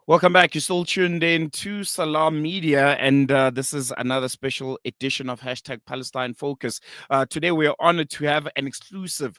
Welcome back. You're still tuned in to Salam Media, and this is another special edition of Hashtag Palestine Focus. Today, we are honored to have an exclusive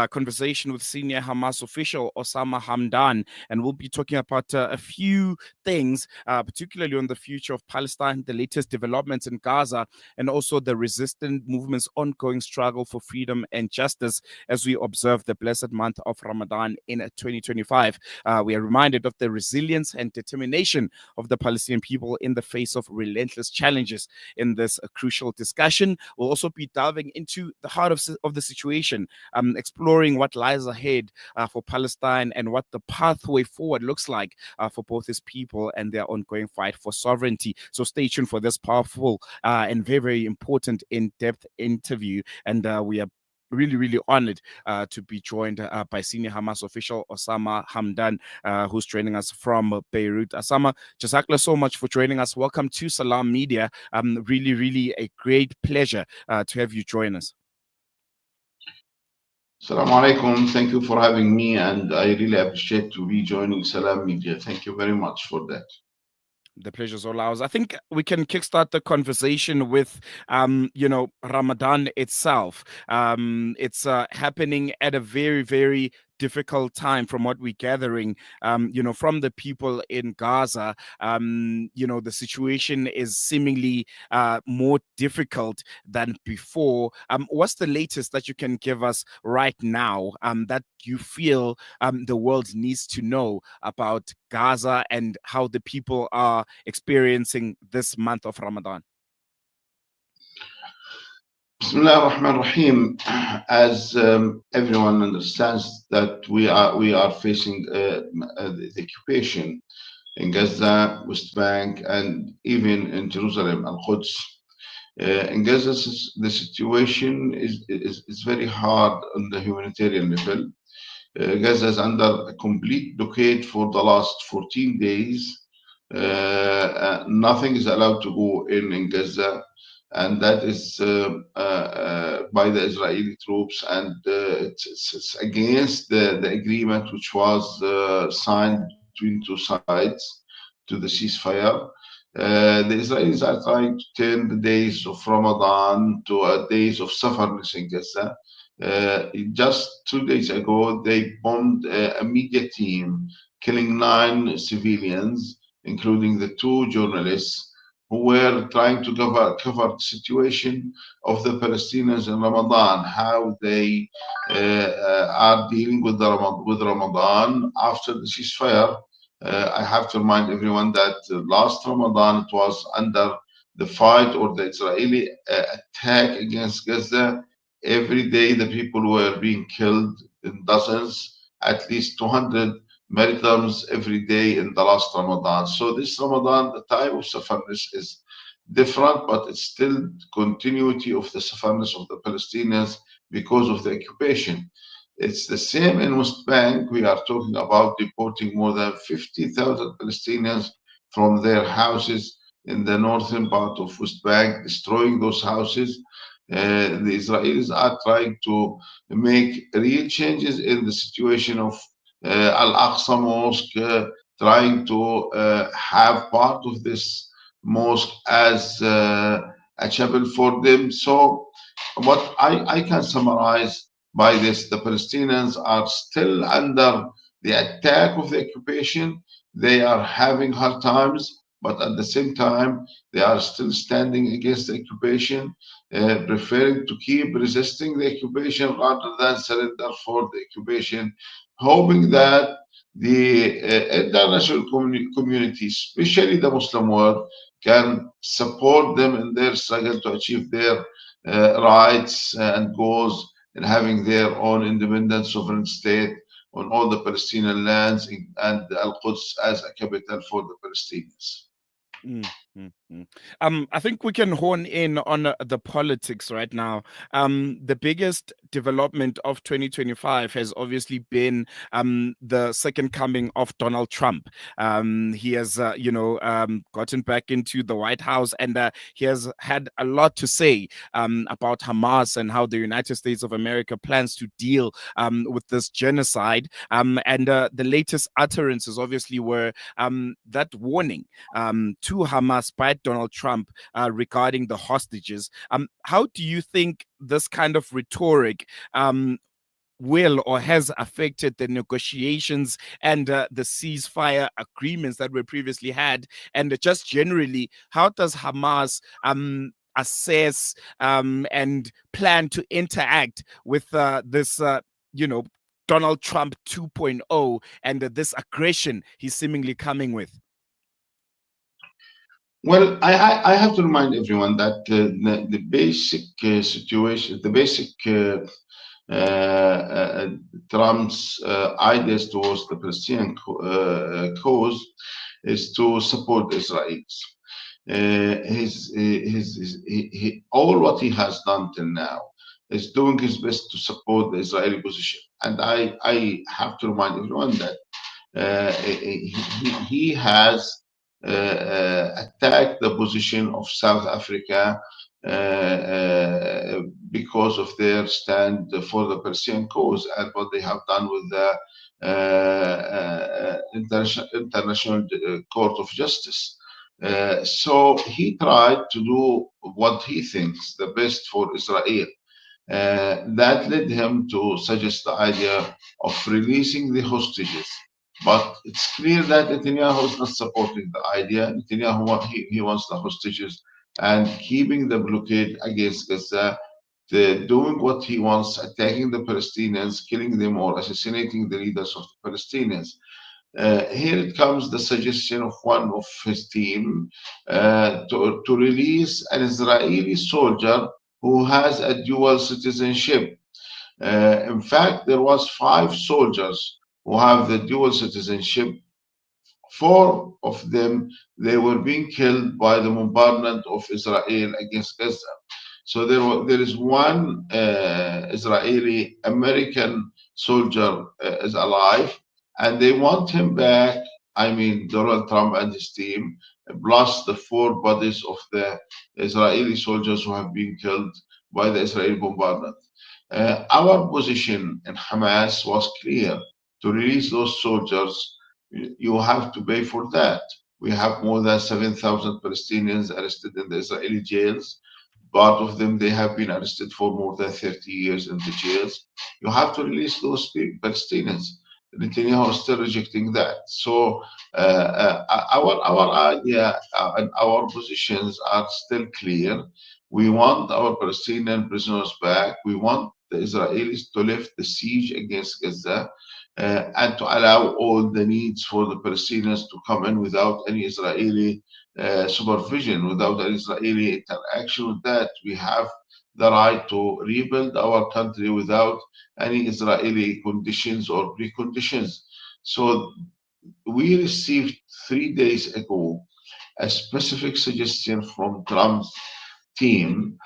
conversation with senior Hamas official Osama Hamdan, and we'll be talking about a few things, particularly on the future of Palestine, the latest developments in Gaza, and also the resistant movement's ongoing struggle for freedom and justice as we observe the blessed month of Ramadan in 2025. We are reminded of the resilience and determination of the Palestinian people in the face of relentless challenges. In this crucial discussion, we'll also be diving into the heart of the situation, exploring what lies ahead for Palestine and what the pathway forward looks like for both its people and their ongoing fight for sovereignty. So stay tuned for this powerful and very, very important in-depth interview. And we are really honored to be joined by senior Hamas official Osama Hamdan, who's joining us from Beirut. Osama, Jazakallah so much for joining us. Welcome to Salam Media. Really a great pleasure to have you join us. Assalamu alaikum. Thank you for having me, and I really appreciate to be joining Salam Media. Thank you very much for that. The pleasure's all ours. I think we can kickstart the conversation with, Ramadan itself. It's happening at a very difficult time from what we're gathering, from the people in Gaza. The situation is seemingly more difficult than before. What's the latest that you can give us right now that you feel the world needs to know about Gaza and how the people are experiencing this month of Ramadan? Bismillah ar-Rahman ar-Rahim. As everyone understands that we are facing the occupation in Gaza, West Bank, and even in Jerusalem, Al-Quds. In Gaza, the situation is very hard on the humanitarian level. Gaza is under a complete blockade for the last 14 days. Nothing is allowed to go in Gaza, and that is by the Israeli troops, and it's against the agreement which was signed between two sides to the ceasefire. The Israelis are trying to turn the days of Ramadan to days of sufferness in Gaza. Just 2 days ago, they bombed a media team, killing 9 civilians, including the 2 journalists who were trying to cover the situation of the Palestinians in Ramadan, how they are dealing with Ramadan after the ceasefire. I have to remind everyone that last Ramadan it was under the fight or the Israeli attack against Gaza. Every day the people were being killed in dozens, at least 200 martyrs every day in the last Ramadan. So this Ramadan, the time of sufferness is different, but it's still continuity of the sufferness of the Palestinians because of the occupation. It's the same in West Bank. We are talking about deporting more than 50,000 Palestinians from their houses in the northern part of West Bank, destroying those houses. The Israelis are trying to make real changes in the situation of Al-Aqsa Mosque, trying to have part of this mosque as a chapel for them. So what I can summarize by this, the Palestinians are still under the attack of the occupation. They are having hard times, but at the same time, they are still standing against the occupation, preferring to keep resisting the occupation rather than surrender for the occupation, hoping that the international community, especially the Muslim world, can support them in their struggle to achieve their rights and goals in having their own independent sovereign state on all the Palestinian lands and Al-Quds as a capital for the Palestinians. Mm. I think we can hone in on the politics right now. The biggest development of 2025 has obviously been the second coming of Donald Trump. He has, gotten back into the White House, and he has had a lot to say about Hamas and how the United States of America plans to deal with this genocide. And the latest utterances obviously were that warning to Hamas by Donald Trump regarding the hostages. How do you think this kind of rhetoric will or has affected the negotiations and the ceasefire agreements that were previously had? And just generally, how does Hamas assess and plan to interact with this, you know, Donald Trump 2.0 and this aggression he's seemingly coming with? Well, I have to remind everyone that the basic situation, the basic Trump's ideas towards the Palestinian cause is to support the Israelis. All what he has done till now is doing his best to support the Israeli position. And I have to remind everyone that he has attacked the position of South Africa because of their stand for the Palestinian cause and what they have done with the International Court of Justice. So he tried to do what he thinks the best for Israel. That led him to suggest the idea of releasing the hostages. But it's clear that Netanyahu is not supporting the idea. Netanyahu he wants the hostages and keeping the blockade against Gaza, doing what he wants, attacking the Palestinians, killing them or assassinating the leaders of the Palestinians. Here it comes the suggestion of one of his team to release an Israeli soldier who has a dual citizenship. In fact, there was 5 soldiers who have the dual citizenship. 4 of them they were being killed by the bombardment of Israel against Gaza. So there is one Israeli American soldier is alive, and they want him back. I mean, Donald Trump and his team, plus the 4 bodies of the Israeli soldiers who have been killed by the Israeli bombardment. Our position in Hamas was clear: to release those soldiers, you have to pay for that. We have more than 7,000 Palestinians arrested in the Israeli jails. Part of them, they have been arrested for more than 30 years in the jails. You have to release those Palestinians. Netanyahu is still rejecting that. So our idea and our positions are still clear. We want our Palestinian prisoners back. We want the Israelis to lift the siege against Gaza and to allow all the needs for the Palestinians to come in without any Israeli supervision, without any Israeli interaction with that. We have the right to rebuild our country without any Israeli conditions or preconditions. So we received 3 days ago a specific suggestion from Trump's team,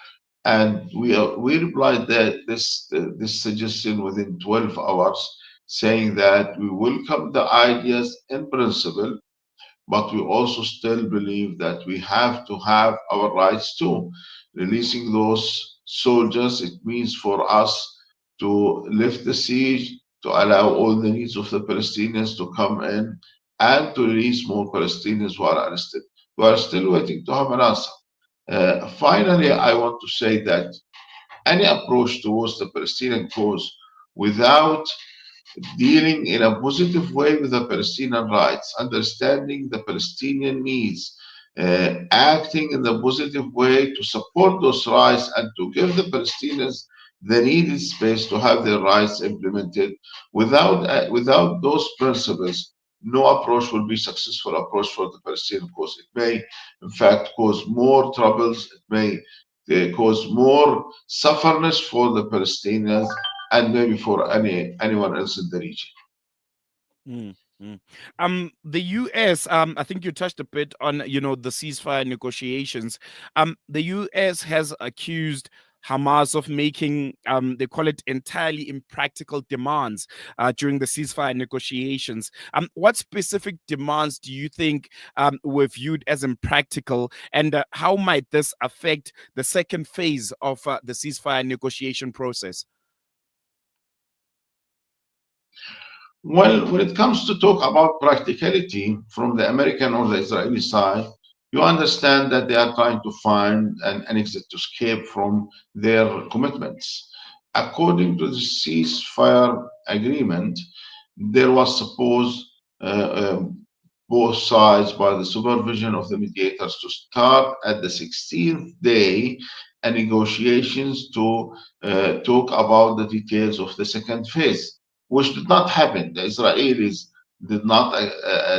and we replied that this suggestion within 12 hours, saying that we welcome the ideas in principle, but we also still believe that we have to have our rights too. Releasing those soldiers, it means for us to lift the siege, to allow all the needs of the Palestinians to come in, and to release more Palestinians who are arrested. We are still waiting to have an answer. Finally, I want to say that any approach towards the Palestinian cause without dealing in a positive way with the Palestinian rights, understanding the Palestinian needs, acting in the positive way to support those rights and to give the Palestinians the needed space to have their rights implemented. Without those principles, no approach will be successful approach for the Palestinian cause. It may, in fact, cause more troubles. It may cause more sufferness for the Palestinians and maybe for anyone else in the region. Mm. Mm. The U.S. I think you touched a bit on, the ceasefire negotiations. The U.S. has accused Hamas of making, they call it entirely impractical demands during the ceasefire negotiations. What specific demands do you think were viewed as impractical, and how might this affect the second phase of the ceasefire negotiation process? Well, when it comes to talk about practicality from the American or the Israeli side, you understand that they are trying to find an exit to escape from their commitments. According to the ceasefire agreement, there was supposed both sides by the supervision of the mediators to start at the 16th day and negotiations to talk about the details of the second phase, which did not happen. The Israelis did not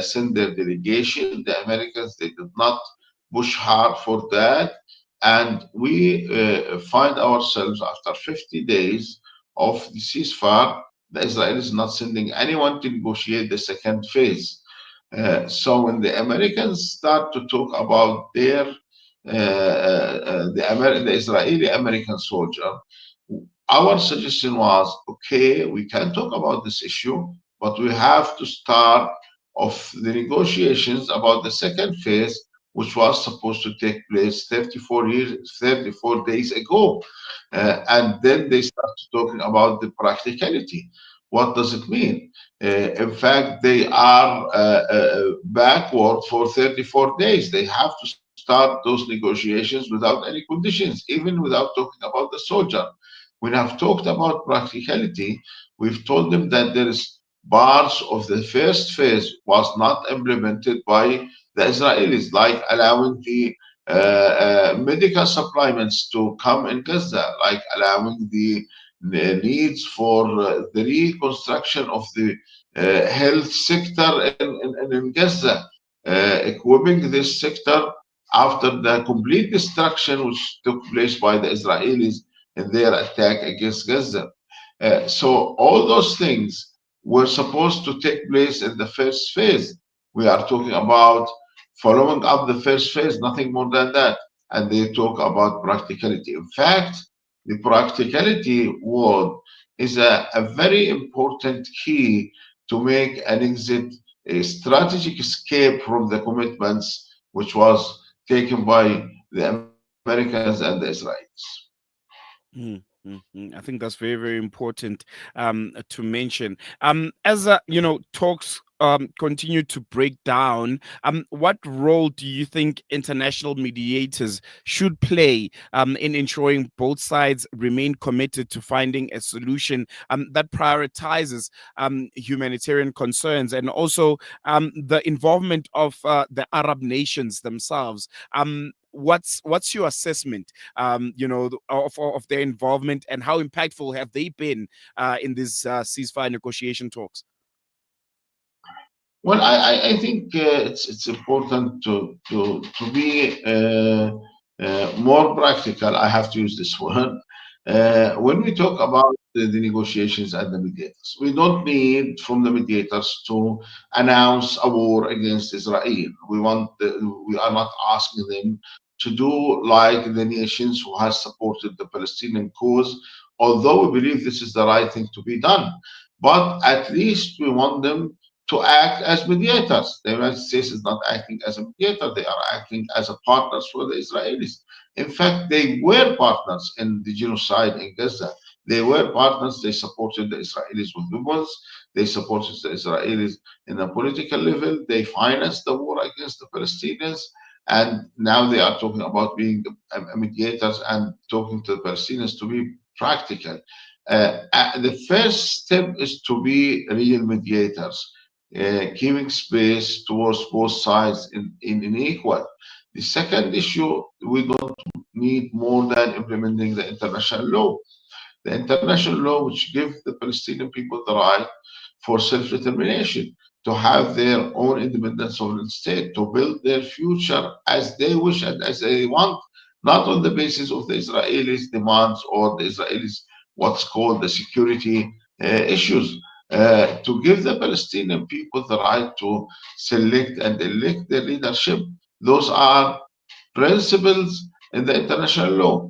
send their delegation. The Americans, they did not push hard for that. And we find ourselves after 50 days of the ceasefire, the Israelis not sending anyone to negotiate the second phase. So when the Americans start to talk about the Israeli American soldier, our suggestion was, okay, we can talk about this issue, but we have to start of the negotiations about the second phase, which was supposed to take place 34 days ago. And then they started talking about the practicality. What does it mean? In fact, they are backward for 34 days. They have to start those negotiations without any conditions, even without talking about the soldier. When I've talked about practicality, we've told them that there is parts of the first phase was not implemented by the Israelis, like allowing the medical supplements to come in Gaza, like allowing the needs for the reconstruction of the health sector in Gaza, equipping this sector after the complete destruction which took place by the Israelis in their attack against Gaza. So all those things were supposed to take place in the first phase. We are talking about following up the first phase, nothing more than that. And they talk about practicality. In fact, the practicality word is a very important key to make an exit, a strategic escape from the commitments which was taken by the Americans and the Israelis. Mm, I think that's very, very important to mention. As talks continue to break down, what role do you think international mediators should play in ensuring both sides remain committed to finding a solution that prioritizes humanitarian concerns, and also the involvement of the Arab nations themselves? What's your assessment of their involvement, and how impactful have they been in these ceasefire negotiation talks? Well, I think it's important to be more practical. I have to use this word. When we talk about the negotiations and the mediators, we don't need from the mediators to announce a war against Israel. We are not asking them to do like the nations who has supported the Palestinian cause, although we believe this is the right thing to be done. But at least we want them to act as mediators. The United States is not acting as a mediator, they are acting as a partners for the Israelis. In fact, they were partners in the genocide in Gaza. They were partners, they supported the Israelis with weapons, they supported the Israelis in a political level, they financed the war against the Palestinians, and now they are talking about being mediators and talking to the Palestinians to be practical. The first step is to be real mediators, giving space towards both sides in equal. The second issue, we don't need more than implementing the international law. The international law which gives the Palestinian people the right for self-determination, to have their own independent sovereign state, to build their future as they wish and as they want, not on the basis of the Israelis' demands or the Israelis' what's called the security issues. to give the Palestinian people the right to select and elect their leadership. Those are principles in the international law.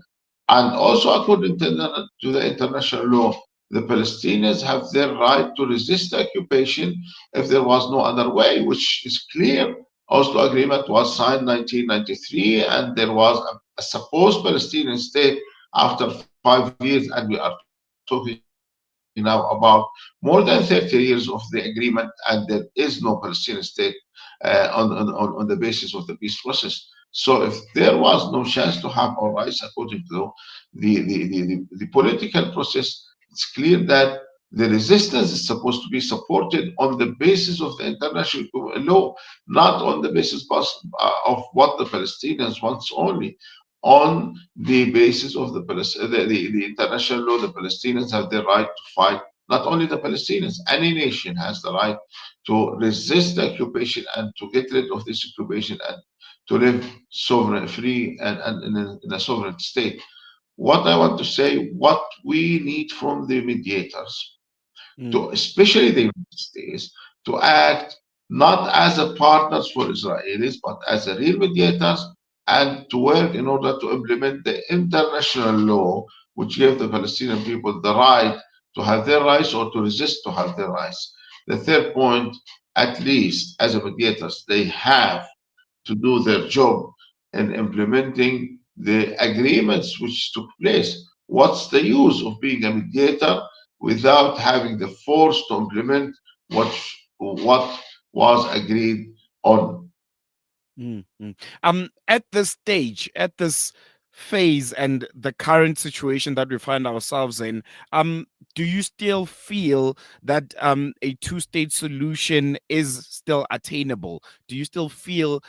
And also, according to the international law, the Palestinians have their right to resist the occupation if there was no other way, which is clear. Oslo Agreement was signed 1993, and there was a supposed Palestinian state after 5 years, and we are talking now about more than 30 years of the agreement, and there is no Palestinian state on the basis of the peace process. So if there was no chance to have our rights according to the political process, it's clear that the resistance is supposed to be supported on the basis of the international law, not on the basis of what the Palestinians want only. On the basis of the international law, the Palestinians have the right to fight. Not only the Palestinians, any nation has the right to resist the occupation and to get rid of this occupation and to live sovereign, free, and in a sovereign state. What I want to say, what we need from the mediators, Mm, to especially the United States, to act not as a partners for Israelis, but as a real mediators, and to work in order to implement the international law, which gave the Palestinian people the right to have their rights or to resist to have their rights. The third point, at least as a mediators, they have to do their job in implementing the agreements which took place. What's the use of being a mediator without having the force to implement what was agreed on? mm, mm. At this stage, at this phase, and the current situation that we find ourselves in, do you still feel that a two-state solution is still attainable? Do you still feel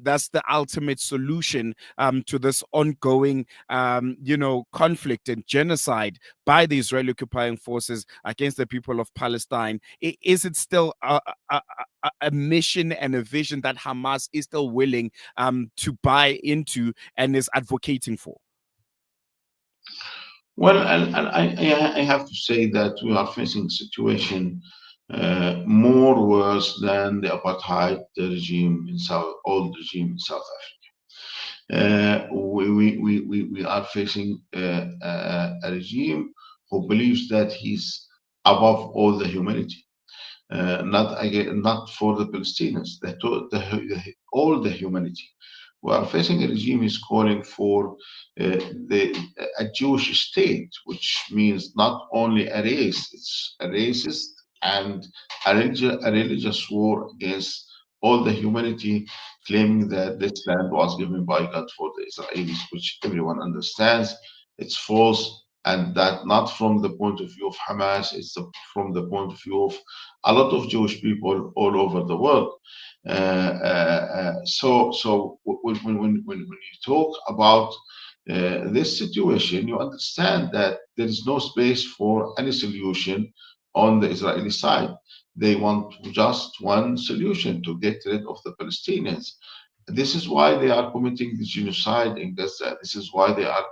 that's the ultimate solution to this ongoing, conflict and genocide by the Israeli occupying forces against the people of Palestine? Is it still a mission and a vision that Hamas is still willing to buy into and is advocating for? Well, I have to say that we are facing a situation more worse than the apartheid regime in old regime in South Africa. We are facing a regime who believes that he's above all the humanity, not again, not for the Palestinians, all the humanity. We are facing a regime is calling for a Jewish state, which means not only a race, it's a racist and a religious war against all the humanity, claiming that this land was given by God for the Israelis, which everyone understands it's false, and that not from the point of view of Hamas, from the point of view of a lot of Jewish people all over the world. So when you talk about this situation, you understand that there is no space for any solution on the Israeli side. They want just one solution to get rid of the Palestinians. This is why they are committing the genocide in Gaza. This is why they are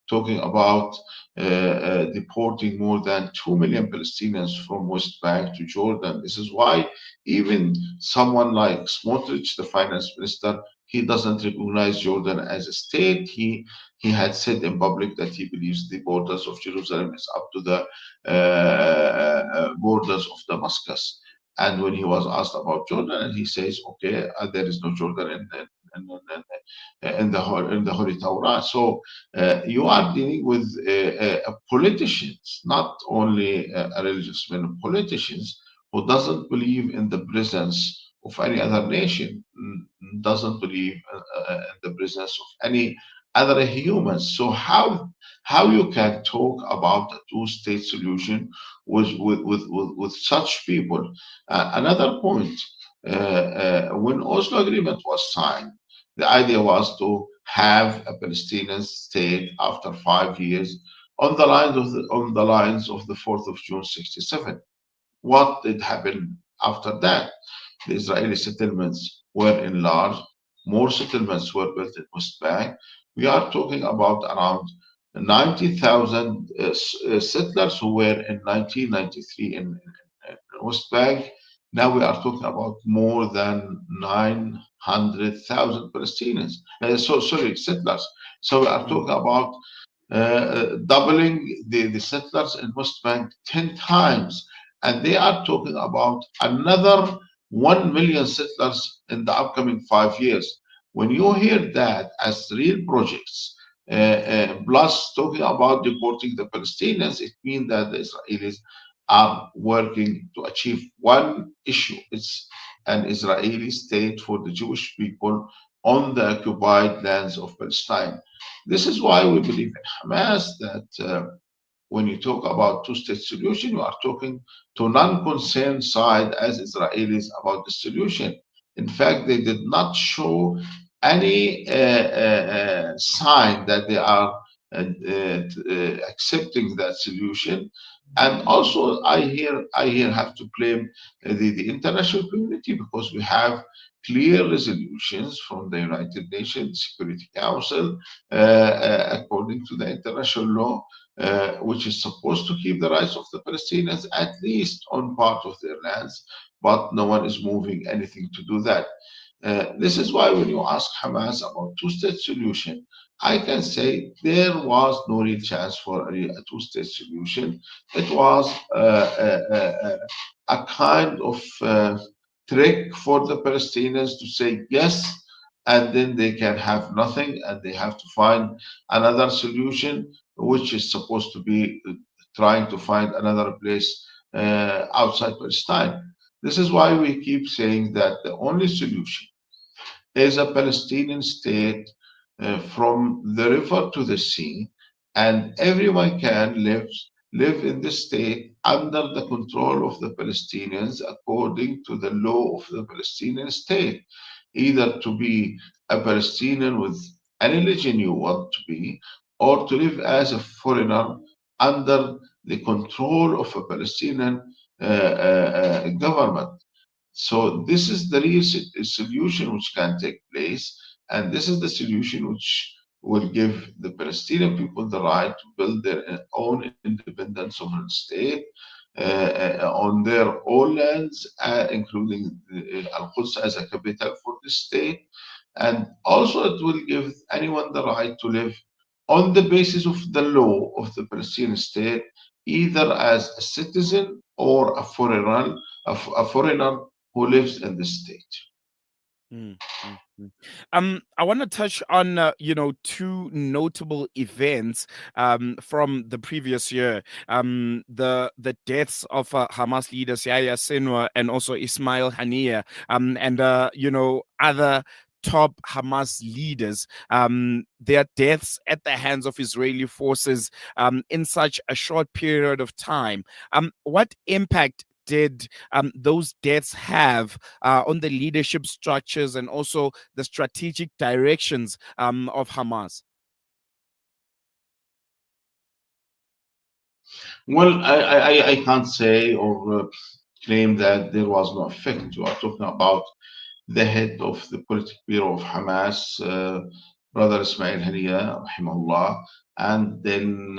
talking about deporting more than 2 million Palestinians from West Bank to Jordan. This is why even someone like Smotrich, the finance minister, he doesn't recognize Jordan as a state. He had said in public that he believes the borders of Jerusalem is up to the borders of Damascus. And when he was asked about Jordan, and he says, "Okay, there is no Jordan in the Holy Torah." So you are dealing with politicians, not only a religious men, politicians who doesn't believe in the presence of any other nation, doesn't believe in the presence of any other humans. So how you can talk about a two-state solution with such people? Another point, when Oslo Agreement was signed, the idea was to have a Palestinian state after 5 years on the lines of the 4th of June 67. What did happen after that? The Israeli settlements were enlarged, more settlements were built in West Bank. We are talking about around 90,000 settlers who were in 1993 in West Bank. Now we are talking about more than 900,000 Palestinians. Sorry, settlers. So we are mm, talking about doubling the settlers in West Bank 10 times. And they are talking about another 1 million settlers in the upcoming 5 years. When you hear that as real projects, plus talking about deporting the Palestinians, it means that the Israelis are working to achieve one issue. It's an Israeli state for the Jewish people on the occupied lands of Palestine. This is why we believe in Hamas that when you talk about two-state solution, you are talking to non-concerned side as Israelis about the solution. In fact, they did not show any sign that they are accepting that solution. And also, I here have to blame the international community because we have clear resolutions from the United Nations Security Council according to the international law which is supposed to keep the rights of the Palestinians at least on part of their lands, but no one is moving anything to do that. This is why when you ask Hamas about two-state solution, I can say there was no real chance for a two-state solution. It was a kind of trick for the Palestinians to say yes, and then they can have nothing, and they have to find another solution, which is supposed to be trying to find another place outside Palestine. This is why we keep saying that the only solution is a Palestinian state from the river to the sea, and everyone can live in the state under the control of the Palestinians according to the law of the Palestinian state, either to be a Palestinian with any religion you want to be, or to live as a foreigner under the control of a Palestinian government. So this is the real solution which can take place, and this is the solution which will give the Palestinian people the right to build their own independent sovereign state on their own lands, including Al-Quds as a capital for the state. And also it will give anyone the right to live on the basis of the law of the Palestinian state, either as a citizen or a foreigner who lives in the state. mm, mm, mm. I want to touch on two notable events from the previous year. The deaths of Hamas leaders Yahya Sinwar and also Ismail Haniyeh, and other top Hamas leaders, their deaths at the hands of Israeli forces in such a short period of time. What impact did those deaths have on the leadership structures and also the strategic directions of Hamas? Well, I can't say or claim that there was no effect. You are talking about the head of the political bureau of Hamas, brother Ismail Haniyeh, rahimahullah, and then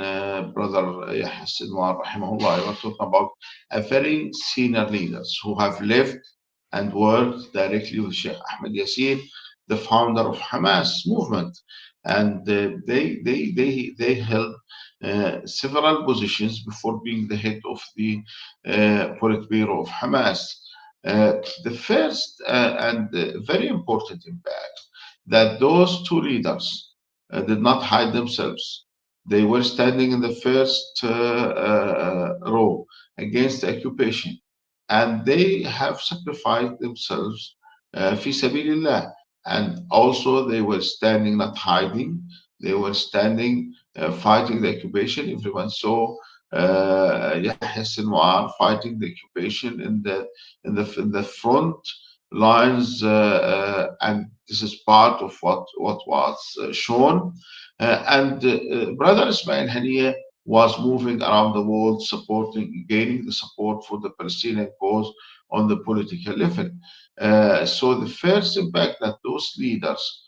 brother Yahya Sinwar, rahimahullah. You are talking about a very senior leaders who have lived and worked directly with Sheikh Ahmed Yassin, the founder of Hamas movement, and they held several positions before being the head of the Politburo of Hamas. The first and very important impact that those two leaders did not hide themselves. They were standing in the first row against the occupation, and they have sacrificed themselves fi sabilillah. And also, they were standing, not hiding. They were standing, fighting the occupation. Everyone saw Yahya Sinwar fighting the occupation in the front lines, and this is part of what was shown. And Brother Ismail Haniyeh was moving around the world, gaining the support for the Palestinian cause on the political level. So the first impact that those leaders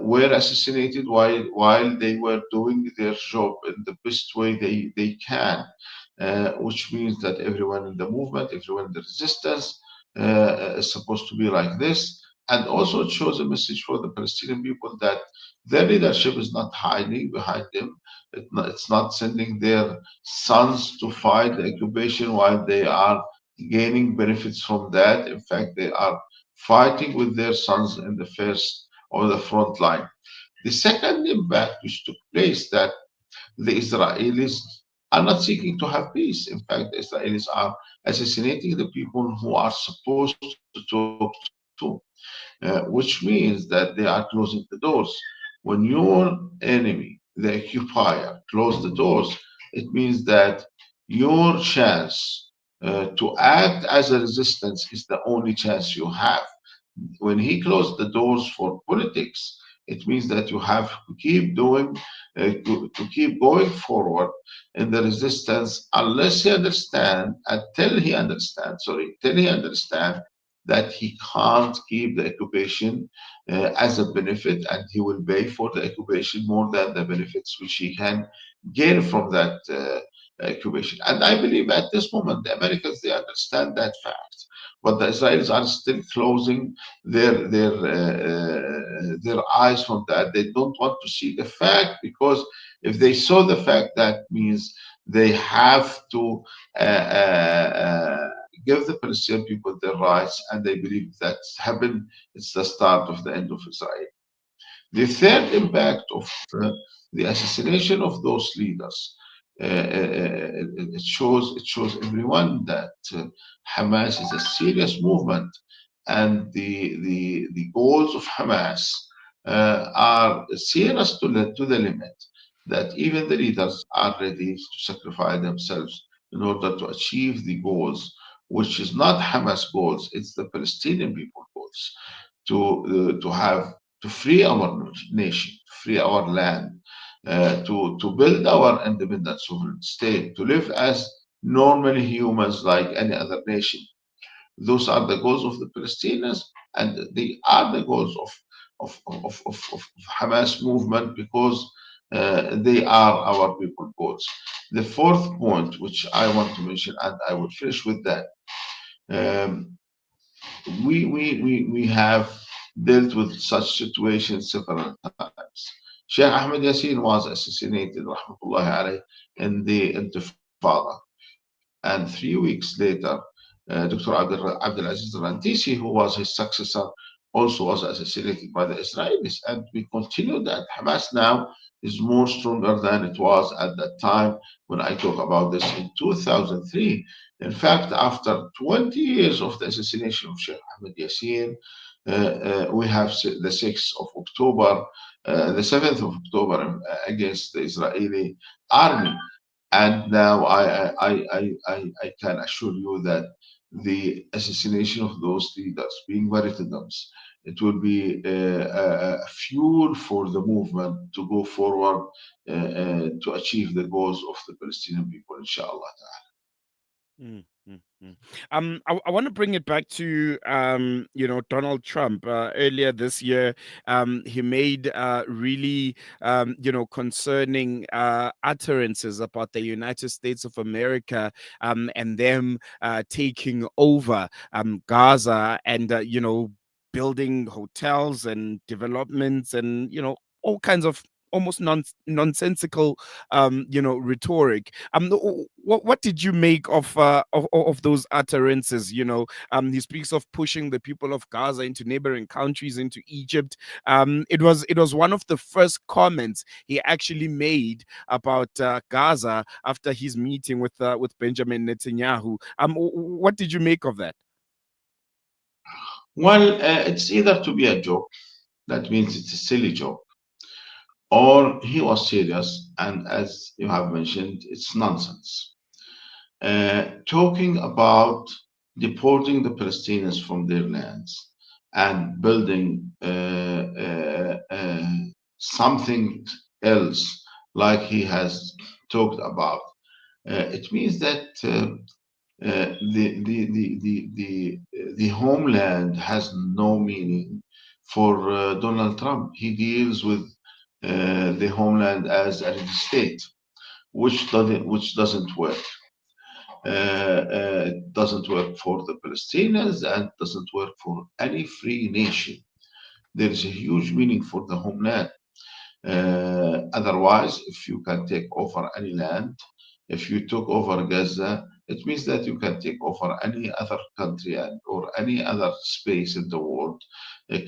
were assassinated while they were doing their job in the best way they can. which means that everyone in the movement, everyone in the resistance is supposed to be like this. And also, it shows a message for the Palestinian people that their leadership is not hiding behind them. It's not sending their sons to fight the occupation while they are gaining benefits from that. In fact, they are fighting with their sons in the first or the front line. The second impact which took place that the Israelis are not seeking to have peace. In fact, the Israelis are assassinating the people who are supposed to talk to, which means that they are closing the doors. When your enemy, the occupier, close the doors, it means that your chance to act as a resistance is the only chance you have. When he closed the doors for politics, it means that you have to keep doing, to keep going forward in the resistance unless he understand, until he understand, sorry, till he understand that he can't keep the occupation as a benefit, and he will pay for the occupation more than the benefits which he can gain from that occupation. And I believe at this moment the Americans, they understand that fact, but the Israelis are still closing their eyes from that. They don't want to see the fact, because if they saw the fact, that means they have to give the Palestinian people their rights, and they believe that's happened. It's the start of the end of Israel. The third impact of the assassination of those leaders, it shows everyone that Hamas is a serious movement, and the goals of Hamas are serious to the limit that even the leaders are ready to sacrifice themselves in order to achieve the goals, which is not Hamas goals, it's the Palestinian people goals, to have, to free our nation, to free our land, to build our independent sovereign state, to live as normal humans like any other nation. Those are the goals of the Palestinians, and they are the goals of Hamas movement, because they are our people goals. The fourth point, which I want to mention, and I will finish with that, um, we have dealt with such situations several times. Sheikh Ahmed Yassin was assassinated, rahmatullahi alayh, in the Intifada. And 3 weeks later, Dr. Abdulaziz Rantisi, who was his successor, also was assassinated by the Israelis. And we continue that. Hamas now is more stronger than it was at that time when I talk about this in 2003. In fact, after 20 years of the assassination of Sheikh Ahmed Yassin, we have the 6th of October, the 7th of October against the Israeli army. And now I can assure you that the assassination of those leaders, being martyrdoms, it will be a fuel for the movement to go forward to achieve the goals of the Palestinian people, inshallah. Mm, mm, mm. I want to bring it back to Donald Trump. Earlier this year, he made really concerning utterances about the United States of America and them taking over Gaza and building hotels and developments and all kinds of almost nonsensical rhetoric. What did you make of those utterances? He speaks of pushing the people of Gaza into neighboring countries, into Egypt. It was one of the first comments he actually made about Gaza after his meeting with Benjamin Netanyahu. What did you make of that? Well, it's either to be a joke, that means it's a silly joke, or he was serious, and as you have mentioned, it's nonsense. Talking about deporting the Palestinians from their lands and building something else like he has talked about. It means that the homeland has no meaning for Donald Trump. He deals with the homeland as a state, which doesn't work. It doesn't work for the Palestinians and doesn't work for any free nation. There is a huge meaning for the homeland. Otherwise, if you can take over any land, if you took over Gaza, it means that you can take over any other country or any other space in the world,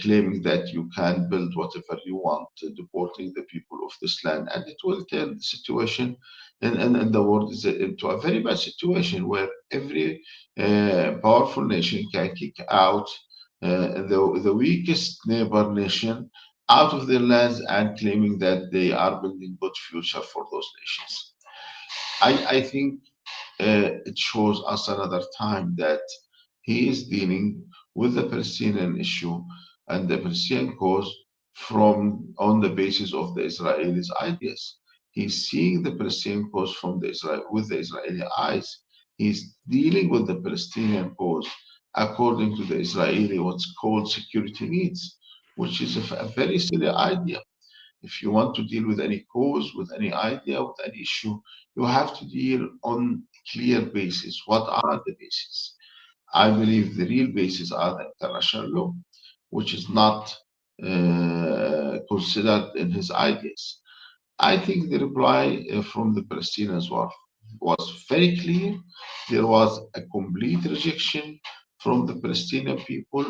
claiming that you can build whatever you want, deporting the people of this land. And it will turn the situation in the world into a very bad situation where every powerful nation can kick out the weakest neighbor nation out of their lands and claiming that they are building good future for those nations. I think it shows us another time that he is dealing with the Palestinian issue and the Palestinian cause from on the basis of the Israelis' ideas. He's seeing the Palestinian cause from the Israel with the Israeli eyes. He's dealing with the Palestinian cause according to the Israeli what's called security needs, which is a very silly idea. If you want to deal with any cause, with any idea, with any issue, you have to deal on clear basis. What are the bases? I believe the real bases are the international law, which is not considered in his ideas. I think the reply from the Palestinians was very clear. There was a complete rejection from the Palestinian people,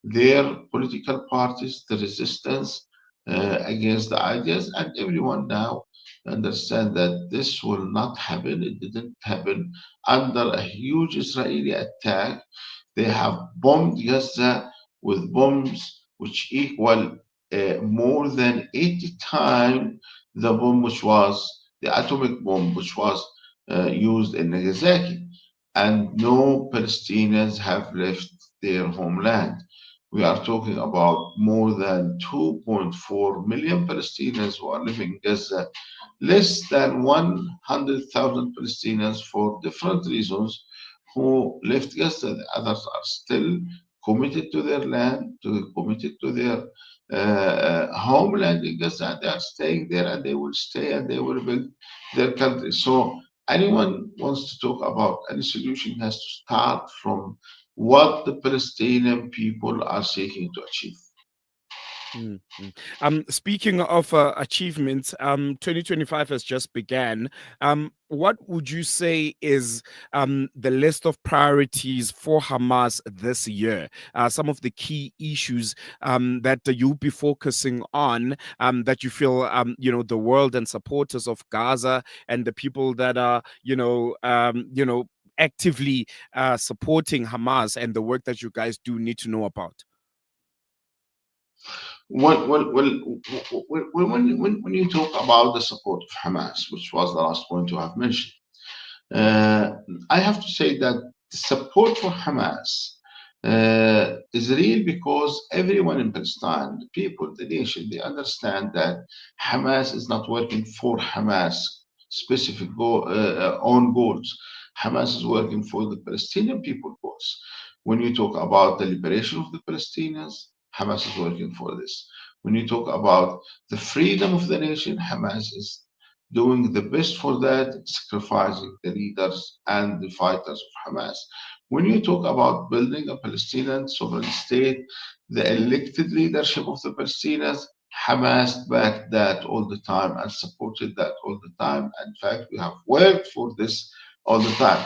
their political parties, the resistance against the ideas, and everyone now understand that this will not happen. It didn't happen under a huge Israeli attack. They have bombed Gaza with bombs which equal more than 80 times the bomb which was the atomic bomb which was used in Nagasaki. And no Palestinians have left their homeland. We are talking about more than 2.4 million Palestinians who are living in Gaza, less than 100,000 Palestinians for different reasons who left Gaza. The others are still committed to their land, committed to their homeland in Gaza. And they are staying there and they will stay and they will build their country. So anyone wants to talk about any solution has to start from what the Palestinian people are seeking to achieve. Mm, mm. Speaking of achievements, 2025 has just began. What would you say is the list of priorities for Hamas this year? Some of the key issues that you'll be focusing on, that you feel, the world and supporters of Gaza and the people that are, actively supporting Hamas and the work that you guys do need to know about. When you talk about the support of Hamas, which was the last point you have mentioned, uh, I have to say that the support for Hamas is real because everyone in Palestine, the people, the nation, they understand that Hamas is not working for Hamas specific own goals. Hamas is working for the Palestinian people goals. When you talk about the liberation of the Palestinians, Hamas is working for this. When you talk about the freedom of the nation, Hamas is doing the best for that, sacrificing the leaders and the fighters of Hamas. When you talk about building a Palestinian sovereign state, the elected leadership of the Palestinians, Hamas backed that all the time and supported that all the time. In fact, we have worked for this all the time.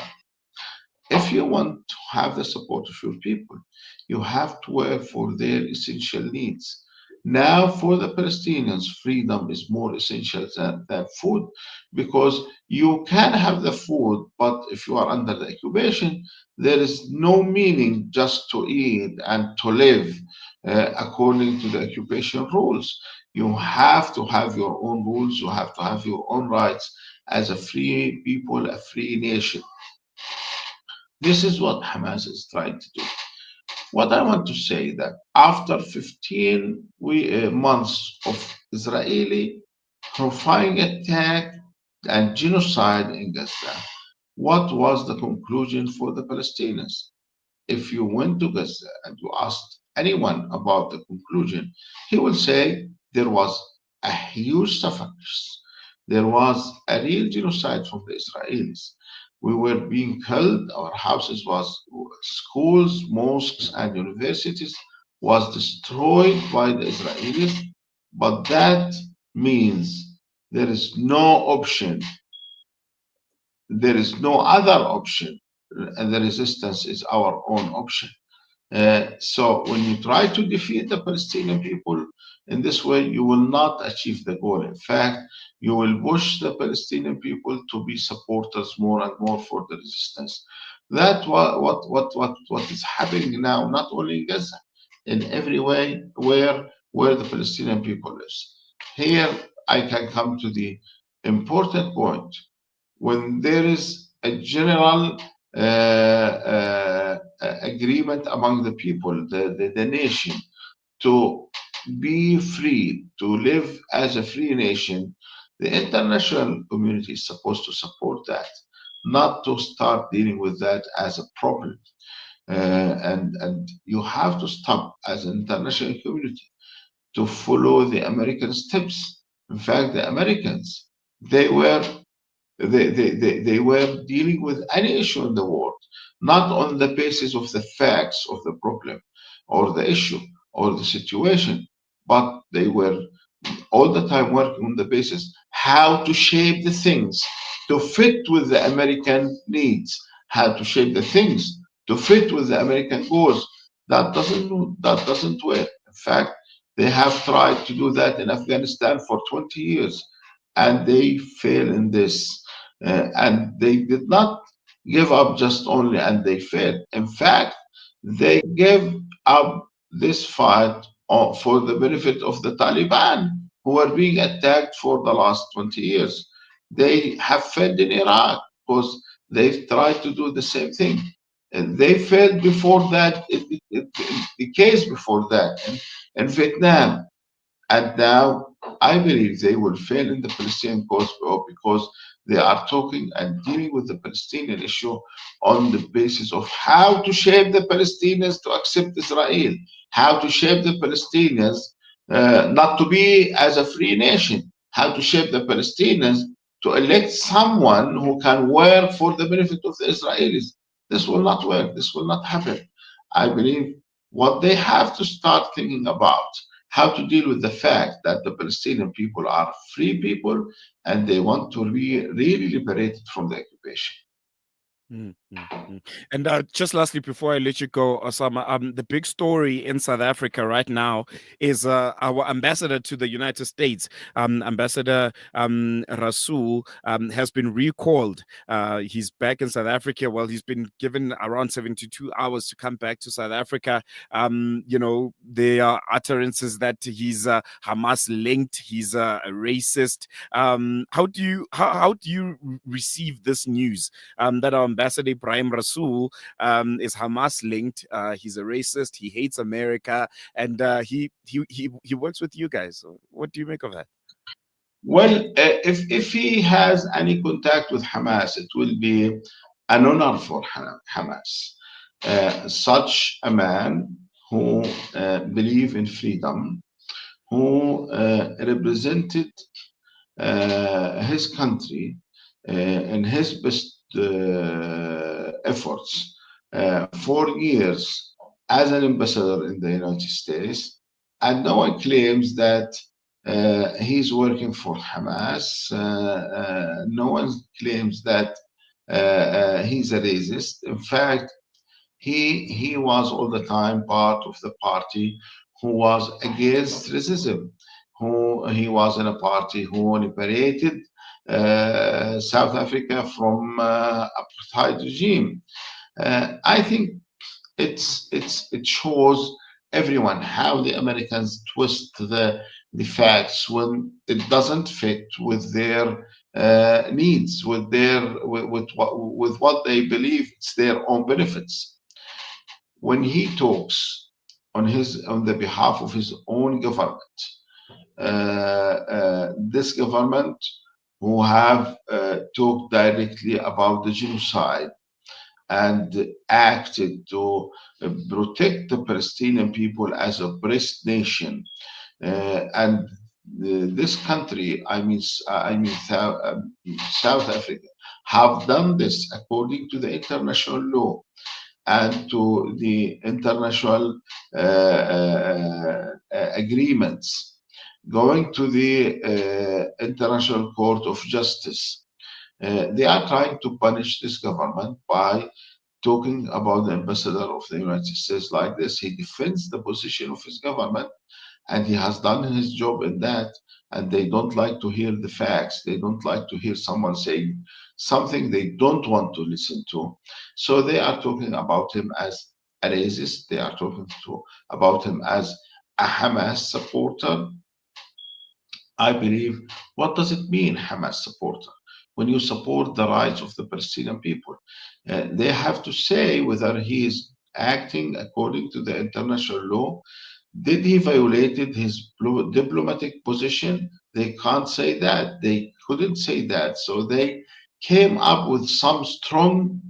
If you want to have the support of your people, you have to work for their essential needs. Now, for the Palestinians, freedom is more essential than food because you can have the food, but if you are under the occupation, there is no meaning just to eat and to live according to the occupation rules. You have to have your own rules, you have to have your own rights as a free people, a free nation. This is what Hamas is trying to do. What I want to say that after 15 months of Israeli horrifying attack and genocide in Gaza, what was the conclusion for the Palestinians? If you went to Gaza and you asked anyone about the conclusion, he will say there was a huge suffering. There was a real genocide from the Israelis. We were being killed. Our houses was schools, mosques, and universities was destroyed by the Israelis. But that means there is no option. There is no other option, and the resistance is our own option. So when you try to defeat the Palestinian people in this way, you will not achieve the goal. In fact, you will push the Palestinian people to be supporters more and more for the resistance. That what is happening now, not only in Gaza, in every way where the Palestinian people lives. Here I can come to the important point when there is a general agreement among the people, the nation, to be free, to live as a free nation, the international community is supposed to support that, not to start dealing with that as a problem. And you have to stop as an international community to follow the American steps. In fact, the Americans, they were they were dealing with any issue in the world, not on the basis of the facts of the problem or the issue or the situation, but they were all the time working on the basis how to shape the things to fit with the American needs, how to shape the things to fit with the American goals. That doesn't work. In fact, they have tried to do that in Afghanistan for 20 years, and they fail in this. And they did not give up just only, and they failed. In fact, they gave up this fight for the benefit of the Taliban, who were being attacked for the last 20 years. They have failed in Iraq because they tried to do the same thing. And they failed before that, the case before that in Vietnam. And now I believe they will fail in the Palestinian cause because they are talking and dealing with the Palestinian issue on the basis of how to shape the Palestinians to accept Israel, how to shape the Palestinians not to be as a free nation, how to shape the Palestinians to elect someone who can work for the benefit of the Israelis. This will not work. This will not happen. I believe what they have to start thinking about how to deal with the fact that the Palestinian people are free people and they want to be really liberated from the occupation. Mm, mm, mm. And just lastly, before I let you go, Osama, the big story in South Africa right now is our ambassador to the United States, Ambassador Rasul, has been recalled. He's back in South Africa. Well, he's been given around 72 hours to come back to South Africa. There are utterances that he's Hamas linked. He's a racist. How do you receive this news? That our Ambassador Ibrahim Rasul is Hamas linked. He's a racist. He hates America, and he works with you guys. So what do you make of that? Well, if he has any contact with Hamas, it will be an honor for Hamas. Such a man who believe in freedom, who represented his country in his best efforts for years as an ambassador in the United States, and no one claims that he's working for Hamas. No one claims that he's a racist. In fact, he was all the time part of the party who was against racism. Who he was in a party who liberated South Africa from apartheid regime. I think it shows everyone how the Americans twist the facts when it doesn't fit with their needs, with what they believe it's their own benefits. When he talks on the behalf of his own government, this government who have talked directly about the genocide and acted to protect the Palestinian people as a oppressed nation. And this country, South Africa, have done this according to the international law and to the international agreements, going to the International Court of Justice. They are trying to punish this government by talking about the ambassador of the United States like this. He defends the position of his government, and he has done his job in that. And they don't like to hear the facts. They don't like to hear someone saying something they don't want to listen to. So they are talking about him as a racist. They are talking about him as a Hamas supporter. I believe, what does it mean, Hamas supporter? When you support the rights of the Palestinian people, they have to say whether he is acting according to the international law. Did he violated his diplomatic position? They can't say that. They couldn't say that. So they came up with some strong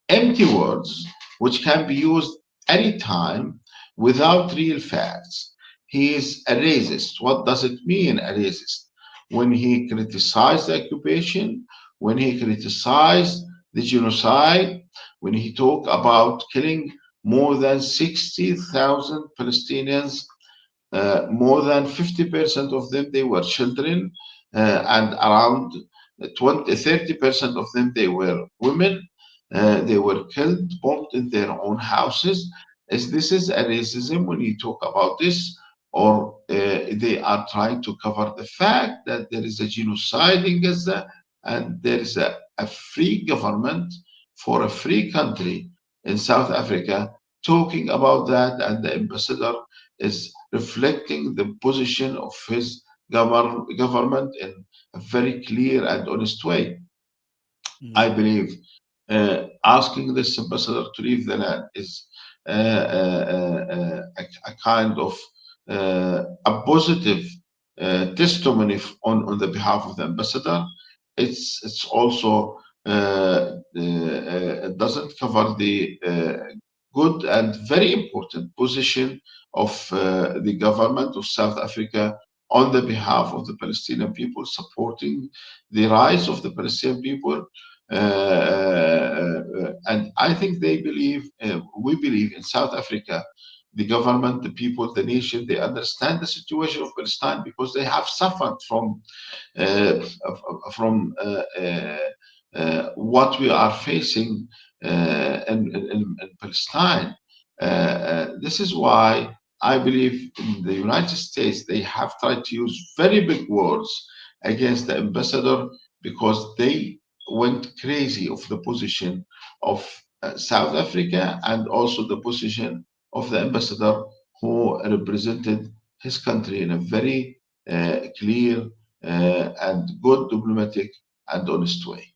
empty words which can be used anytime without real facts. He is a racist. What does it mean, a racist? When he criticized the occupation, when he criticized the genocide, when he talked about killing more than 60,000 Palestinians, more than 50% of them they were children, and around 30% of them they were women. They were killed, bombed in their own houses. Is this is a racism when you talk about this, or they are trying to cover the fact that there is a genocide in Gaza and there is a free government for a free country in South Africa talking about that, and the ambassador is reflecting the position of his government in a very clear and honest way. I Mm, believe asking this ambassador to leave the land is a kind of a positive testimony on the behalf of the ambassador. It's also it doesn't cover the good and very important position of the government of South Africa on the behalf of the Palestinian people, supporting the rights of the Palestinian people. And I think they believe, we believe in South Africa, the government, the people, the nation, they understand the situation of Palestine because they have suffered uh, from what we are facing in Palestine. This is why I believe in the United States they have tried to use very big words against the ambassador because they went crazy of the position of South Africa and also the position of the ambassador who represented his country in a very clear and good diplomatic and honest way.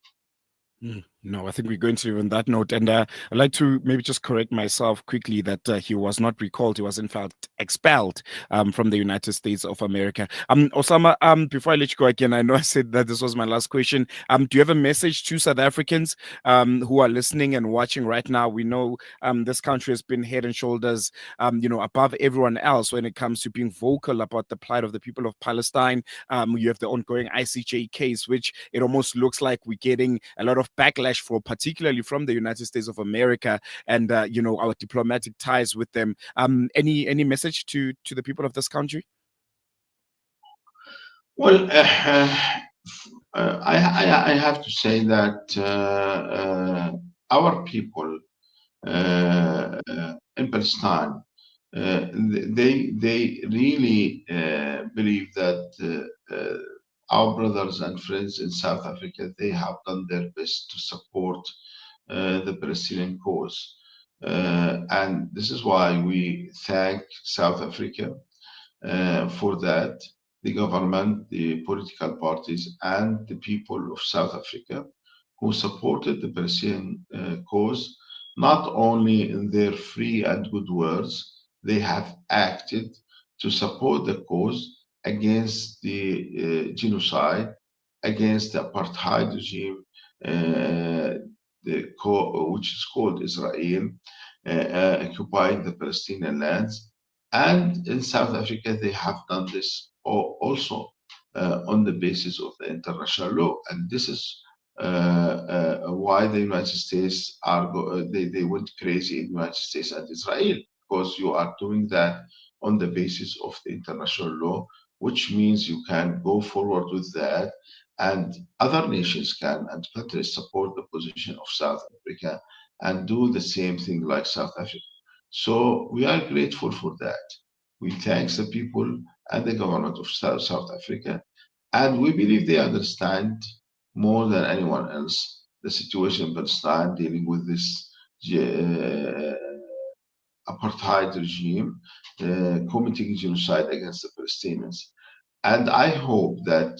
No, I think we're going to leave on that note. And I'd like to maybe just correct myself quickly that he was not recalled. He was, in fact, expelled from the United States of America. Osama, before I let you go again, I know I said that this was my last question. Do you have a message to South Africans who are listening and watching right now? We know this country has been head and shoulders, above everyone else when it comes to being vocal about the plight of the people of Palestine. You have the ongoing ICJ case, which it almost looks like we're getting a lot of backlash for, particularly from the United States of America and our diplomatic ties with them. Any message to the people of this country? Well, I have to say that our people in Palestine, they really believe that our brothers and friends in South Africa they have done their best to support the Palestinian cause, and this is why we thank South Africa for that, the government, the political parties, and the people of South Africa who supported the Palestinian cause, not only in their free and good words, they have acted to support the cause against the genocide, against the apartheid regime, which is called Israel, occupying the Palestinian lands. And in South Africa, they have done this also on the basis of the international law. And this is why the United States they went crazy in the United States and Israel, because you are doing that on the basis of the international law, which means you can go forward with that, and other nations can and countries support the position of South Africa and do the same thing like South Africa. So we are grateful for that. We thank the people and the government of South Africa, and we believe they understand more than anyone else the situation in Palestine, dealing with this uh, apartheid regime committing genocide against the Palestinians. And I hope that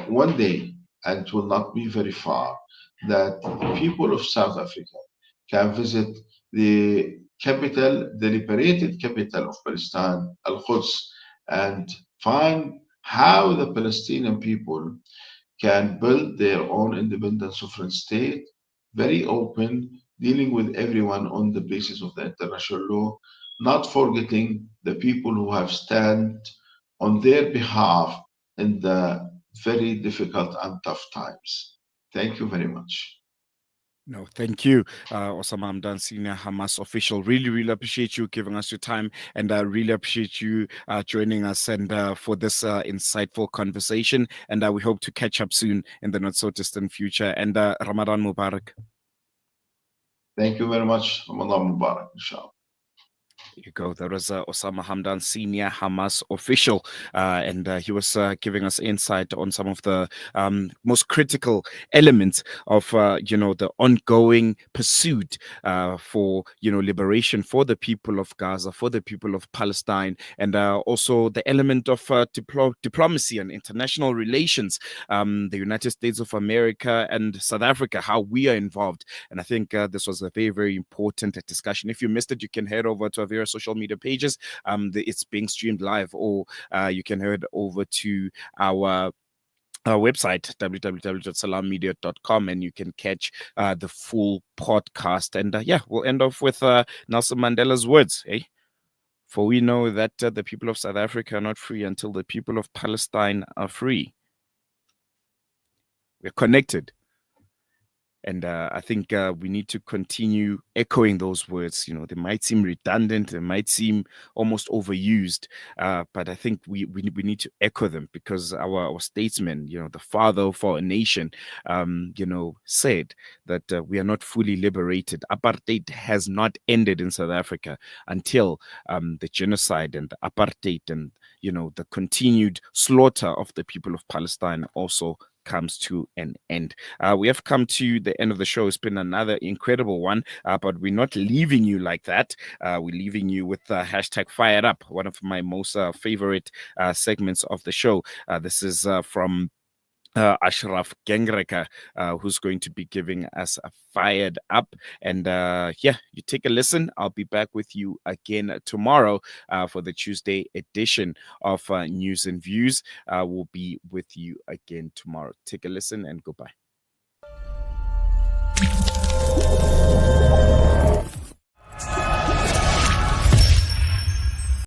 one day, and it will not be very far, that the people of South Africa can visit the capital, the liberated capital of Palestine, Al Quds, and find how the Palestinian people can build their own independent sovereign state, very open, dealing with everyone on the basis of the international law, not forgetting the people who have stand on their behalf in the very difficult and tough times. Thank you very much. No, thank you, Osama Hamdan, senior Hamas official. Really, really appreciate you giving us your time, and I really appreciate you joining us and for this insightful conversation. And we hope to catch up soon in the not so distant future. And Ramadan Mubarak. Thank you very much. Ramadan Mubarak, inshallah. There you go. That was Osama Hamdan, senior Hamas official, and he was giving us insight on some of the most critical elements of, the ongoing pursuit for, liberation for the people of Gaza, for the people of Palestine, and also the element of diplomacy and international relations, the United States of America and South Africa, how we are involved. And I think this was a very, very important discussion. If you missed it, you can head over to our various social media pages. It's being streamed live, or you can head over to our website, www.salammedia.com, and you can catch the full podcast. And we'll end off with Nelson Mandela's words. For we know that the people of South Africa are not free until the people of Palestine are free. We're connected. And I think we need to continue echoing those words. They might seem redundant, they might seem almost overused, but I think we need to echo them, because our statesman, the father of our nation, said that we are not fully liberated. Apartheid has not ended in South Africa until the genocide and the apartheid and the continued slaughter of the people of Palestine also comes to an end. We have come to the end of the show. It's been another incredible one, but we're not leaving you like that. We're leaving you with hashtag Fired Up, one of my most favorite segments of the show. This is from Ashraf Gengreka, who's going to be giving us a fired up. And you take a listen. I'll be back with you again tomorrow for the Tuesday edition of News and Views. We'll be with you again tomorrow. Take a listen and goodbye.